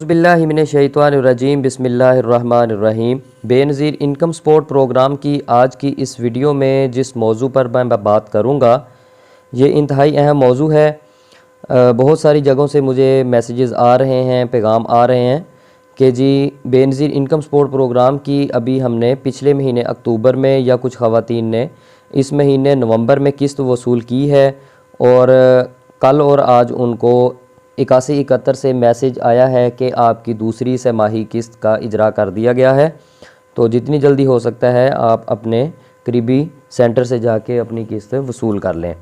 बिस्मिल्लाहिमिनश्शैतानिर्रजीम बिस्मिल्लाहिर्रहमानिर्रहीम। Benazir income support programme की आज की इस वीडियो में जिस मौजू पर मैं बात करूँगा ये इंतहाई अहम मौजू है। बहुत सारी जगहों से मुझे मैसेजेस आ रहे हैं, पैगाम आ रहे हैं कि जी बेनज़ीर इनकम सपोर्ट प्रोग्राम की अभी हमने पिछले महीने अक्टूबर में या कुछ ख़वातीन ने इस महीने नवंबर में किस्त वसूल की है और कल और आज उनको 8171 से मैसेज आया है कि आपकी दूसरी छमाही किस्त का इजरा कर दिया गया है। तो जितनी जल्दी हो सकता है आप अपने करीबी सेंटर से जाके अपनी किस्त वसूल कर लें।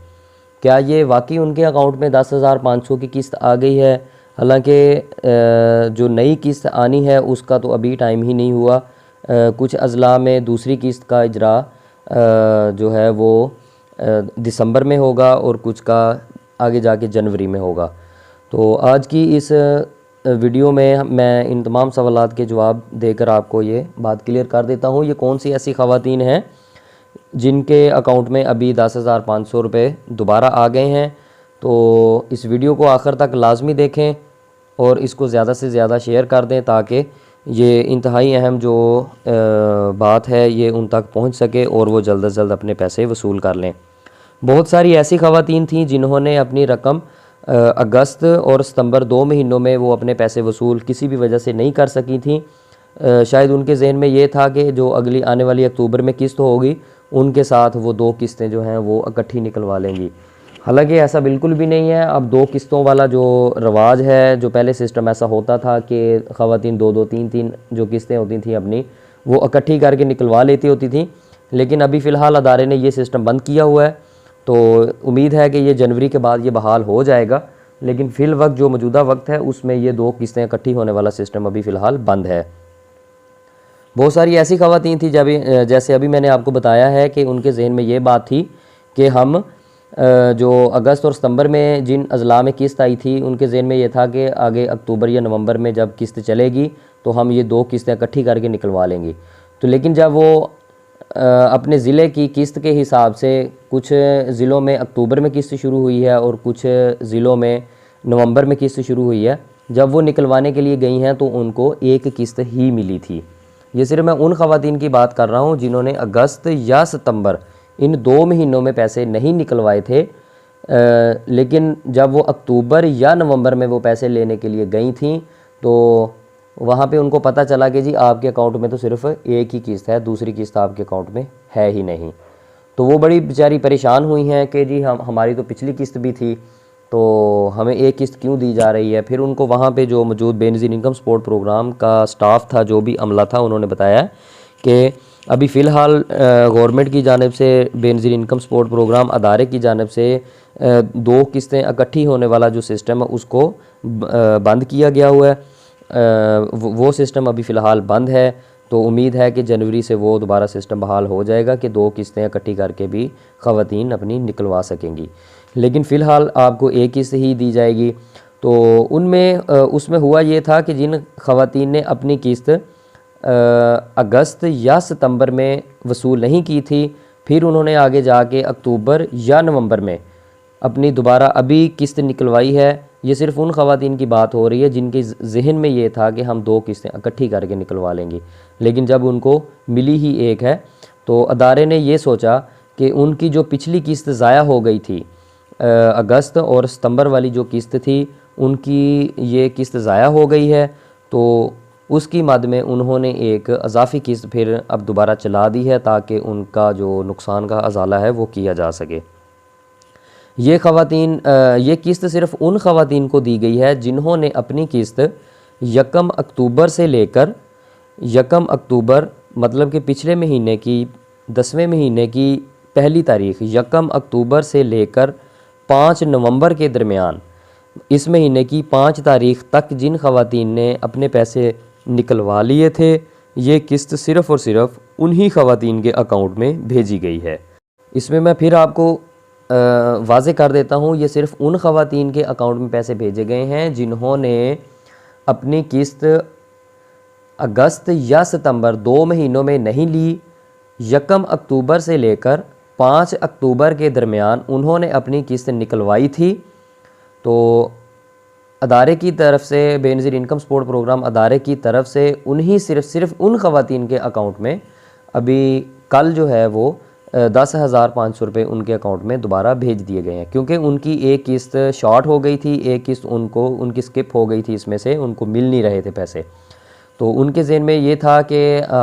क्या ये वाकई उनके अकाउंट में 10,500 की किस्त आ गई है? हालांकि जो नई किस्त आनी है उसका तो अभी टाइम ही नहीं हुआ। कुछ अजला में दूसरी किस्त का इजरा जो है वो दिसंबर में होगा और कुछ का आगे जाके जनवरी में होगा। तो आज की इस वीडियो में मैं इन तमाम सवालात के जवाब देकर आपको ये बात क्लियर कर देता हूँ। ये कौन सी ऐसी ख़वातीन हैं जिनके अकाउंट में अभी 10,500 रुपये दोबारा आ गए हैं। तो इस वीडियो को आखिर तक लाजमी देखें और इसको ज़्यादा से ज़्यादा शेयर कर दें ताकि ये इंतहाई अहम जो बात है ये उन तक पहुँच सके और वो जल्द अज जल्द अपने पैसे वसूल कर लें। बहुत सारी ऐसी ख़वातीन थीं जिन्होंने अपनी रकम अगस्त और सितंबर 2 महीनों में वो अपने पैसे वसूल किसी भी वजह से नहीं कर सकी थी। शायद उनके जहन में ये था कि जो अगली आने वाली अक्टूबर में किस्त होगी उनके साथ वो 2 किस्तें जो हैं वो इकट्ठी निकलवा लेंगी। हालांकि ऐसा बिल्कुल भी नहीं है। अब 2 किस्तों वाला जो रवाज है, जो पहले सिस्टम ऐसा होता था कि ख़वातीन 2-2 3-3 जो किस्तें होती थी अपनी वो इकट्ठी करके निकलवा लेती होती थी, लेकिन अभी फ़िलहाल अदारे ने ये सिस्टम बंद किया हुआ है। तो उम्मीद है कि ये जनवरी के बाद ये बहाल हो जाएगा, लेकिन फ़िल वक्त जो मौजूदा वक्त है उसमें ये 2 किस्तें इकट्ठी होने वाला सिस्टम अभी फ़िलहाल बंद है। बहुत सारी ऐसी ख़वातीन थी जैसे अभी मैंने आपको बताया है कि उनके जहन में ये बात थी कि हम जो अगस्त और सितंबर में जिन अजला में किस्त आई थी उनके जहन में ये था कि आगे अक्टूबर या नवंबर में जब किस्त चलेगी तो हम ये 2 किस्तें इकट्ठी करके निकलवा लेंगे। तो लेकिन जब वो अपने ज़िले की किस्त के हिसाब से कुछ ज़िलों में अक्टूबर में किस्त शुरू हुई है और कुछ ज़िलों में नवंबर में किस्त शुरू हुई है, जब वो निकलवाने के लिए गई हैं तो उनको 1 किस्त ही मिली थी। ये सिर्फ मैं उन ख़वातीन की बात कर रहा हूँ जिन्होंने अगस्त या सितंबर इन 2 महीनों में पैसे नहीं निकलवाए थे, लेकिन जब वो अक्टूबर या नवंबर में वो पैसे लेने के लिए गई थी तो वहाँ पे उनको पता चला कि जी आपके अकाउंट में तो सिर्फ 1 ही किस्त है, दूसरी किस्त आपके अकाउंट में है ही नहीं। तो वो बड़ी बेचारी परेशान हुई हैं कि जी हमारी तो पिछली किस्त भी थी तो हमें 1 किस्त क्यों दी जा रही है। फिर उनको वहाँ पे जो मौजूद बेनज़ीर इनकम सपोर्ट प्रोग्राम का स्टाफ था, जो भी अमला था, उन्होंने बताया कि अभी फ़िलहाल गवर्नमेंट की जानिब से बेनज़ीर इनकम सपोर्ट प्रोग्राम अदारे की जानिब से 2 किस्तें इकट्ठी होने वाला जो सिस्टम है उसको बंद किया गया हुआ है। वो सिस्टम अभी फ़िलहाल बंद है। तो उम्मीद है कि जनवरी से वो दोबारा सिस्टम बहाल हो जाएगा कि 2 किस्तें इकट्ठी करके भी ख़वातीन अपनी निकलवा सकेंगी, लेकिन फ़िलहाल आपको 1 किस्त ही दी जाएगी। तो उनमें उसमें हुआ ये था कि जिन ख़वातीन ने अपनी किस्त अगस्त या सितंबर में वसूल नहीं की थी, फिर उन्होंने आगे जाके अक्टूबर या नवंबर में अपनी दोबारा अभी किस्त निकलवाई है। ये सिर्फ उन ख़वातीन की बात हो रही है जिनके जहन में ये था कि हम 2 किस्तें इकट्ठी करके निकलवा लेंगे, लेकिन जब उनको मिली ही 1 है तो अदारे ने ये सोचा कि उनकी जो पिछली किस्त ज़ाया हो गई थी, अगस्त और सितंबर वाली जो किस्त थी उनकी ये किस्त ज़ाया हो गई है, तो उसकी मद में उन्होंने एक अजाफ़ी किस्त फिर अब दोबारा चला दी है ताकि उनका जो नुकसान का अजाला है वो किया जा सके। ये ख़वातीन ये किस्त सिर्फ़ उन ख़वातीन को दी गई है जिन्होंने अपनी किस्त 1 अक्टूबर से लेकर 1 अक्टूबर मतलब कि पिछले महीने की 10वें महीने की पहली तारीख़ 1 अक्टूबर से लेकर 5 नवंबर के दरमियान इस महीने की 5 तारीख़ तक जिन ख़वातीन ने अपने पैसे निकलवा लिए थे, ये किस्त सिर्फ़ और सिर्फ उन्हीं ख़वातीन के अकाउंट में भेजी गई है। इसमें मैं फिर आपको वाज़े कर देता हूँ, ये सिर्फ़ उन ख़वातीन के अकाउंट में पैसे भेजे गए हैं जिन्होंने अपनी किस्त अगस्त या सितंबर 2 महीनों में नहीं ली। 1 अक्टूबर से लेकर 5 अक्टूबर के दरमियान उन्होंने अपनी किस्त निकलवाई थी। तो अदारे की तरफ से, बेनज़ीर इनकम सपोर्ट प्रोग्राम अदारे की तरफ से उन्हीं सिर्फ उन ख़वातीन के अकाउंट में अभी कल जो है वो 10,500 रुपये उनके अकाउंट में दोबारा भेज दिए गए हैं, क्योंकि उनकी एक किस्त शॉर्ट हो गई थी, एक किस्त उनकी स्किप हो गई थी, इसमें से उनको मिल नहीं रहे थे पैसे। तो उनके ज़हन में ये था कि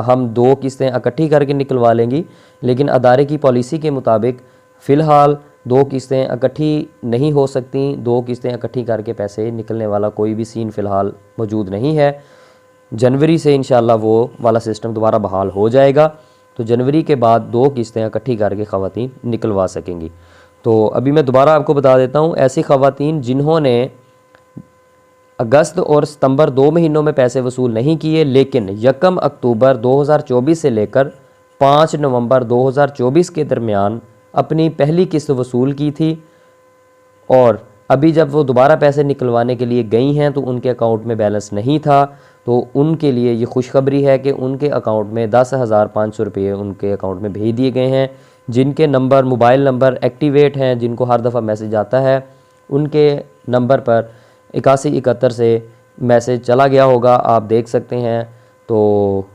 हम 2 किस्तें इकट्ठी करके निकलवा लेंगी, लेकिन अदारे की पॉलिसी के मुताबिक फ़िलहाल 2 किस्तें इकट्ठी नहीं हो सकती। 2 किस्तें इकट्ठी करके पैसे निकलने वाला कोई भी सीन फ़िलहाल मौजूद नहीं है। जनवरी से इंशाल्लाह वो वाला सिस्टम दोबारा बहाल हो जाएगा, तो जनवरी के बाद 2 किस्तें इकट्ठी करके ख़वातीन निकलवा सकेंगी। तो अभी मैं दोबारा आपको बता देता हूँ, ऐसी ख़वातीन जिन्होंने अगस्त और सितंबर 2 महीनों में पैसे वसूल नहीं किए, लेकिन 1 अक्टूबर 2024 से लेकर 5 नवंबर 2024 के दरमियान अपनी पहली किस्त वसूल की थी, और अभी जब वो दोबारा पैसे निकलवाने के लिए गई हैं तो उनके अकाउंट में बैलेंस नहीं था, तो उनके लिए ये खुशखबरी है कि उनके अकाउंट में 10,500 रुपये उनके अकाउंट में भेज दिए गए हैं। जिनके नंबर, मोबाइल नंबर एक्टिवेट हैं, जिनको हर दफ़ा मैसेज आता है, उनके नंबर पर 8171 से मैसेज चला गया होगा, आप देख सकते हैं। तो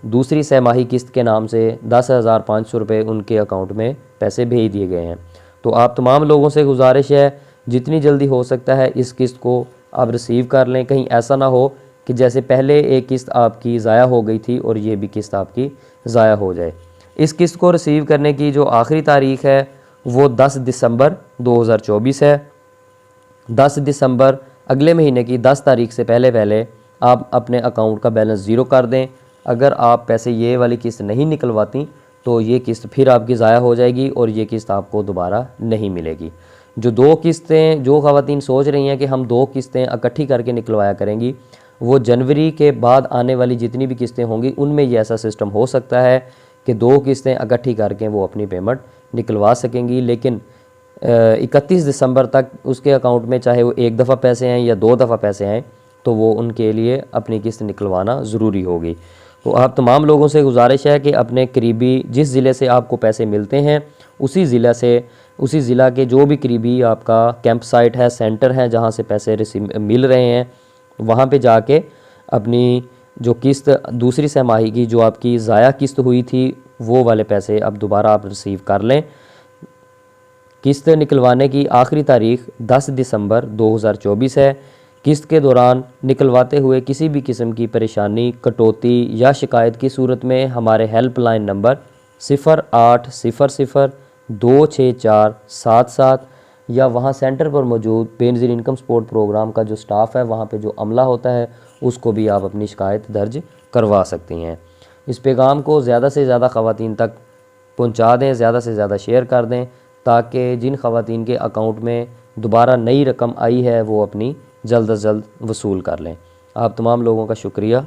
दूसरी सहमाही किस्त के नाम से 10,500 रुपये उनके अकाउंट में पैसे भेज दिए गए हैं। तो आप तमाम लोगों से गुजारिश है, जितनी जल्दी हो सकता है इस किस्त को आप रिसीव कर लें। कहीं ऐसा ना हो कि जैसे पहले एक किस्त आपकी ज़ाया हो गई थी और ये भी किस्त आपकी ज़ाया हो जाए। इस किस्त को रिसीव करने की जो आखिरी तारीख़ है वो 10 दिसंबर 2024 है। 10 दिसंबर अगले महीने की 10 तारीख से पहले आप अपने अकाउंट का बैलेंस ज़ीरो कर दें। अगर आप पैसे ये वाली किस्त नहीं निकलवाती तो ये किस्त फिर आपकी ज़ाया हो जाएगी और ये किस्त आपको दोबारा नहीं मिलेगी। जो 2 किस्तें, जो ख़वातीन सोच रही हैं कि हम 2 किस्तें इकट्ठी करके निकलवाया करेंगी, वो जनवरी के बाद आने वाली जितनी भी किस्तें होंगी उनमें ये ऐसा सिस्टम हो सकता है कि 2 किस्तें इकट्ठी करके वो अपनी पेमेंट निकलवा सकेंगी। लेकिन 31 दिसंबर तक उसके अकाउंट में चाहे वो 1 दफ़ा पैसे आएँ या 2 दफ़ा पैसे आएँ, तो वो उनके लिए अपनी किस्त निकलवाना ज़रूरी होगी। तो आप तमाम लोगों से गुजारिश है कि अपने करीबी, जिस ज़िले से आपको पैसे मिलते हैं उसी ज़िला के जो भी करीबी आपका कैंप साइट है, सेंटर है जहाँ से पैसे मिल रहे हैं, वहाँ पे जाके अपनी जो किस्त दूसरी सहमाही की जो आपकी ज़ाया किस्त हुई थी वो वाले पैसे अब दोबारा आप रिसीव कर लें। किस्त निकलवाने की आखिरी तारीख़ 10 दिसंबर 2024 है। किस्त के दौरान निकलवाते हुए किसी भी किस्म की परेशानी, कटौती या शिकायत की सूरत में हमारे हेल्पलाइन नंबर 0800 26477 या वहाँ सेंटर पर मौजूद बेनज़ीर इनकम सपोर्ट प्रोग्राम का जो स्टाफ़ है, वहाँ पे जो अमला होता है, उसको भी आप अपनी शिकायत दर्ज करवा सकती हैं। इस पैगाम को ज़्यादा से ज़्यादा ख़वातीन तक पहुँचा दें, ज़्यादा से ज़्यादा शेयर कर दें, ताकि जिन ख़वातीन के अकाउंट में दोबारा नई रकम आई है वो अपनी जल्द अज जल्द वसूल कर लें। आप तमाम लोगों का शुक्रिया।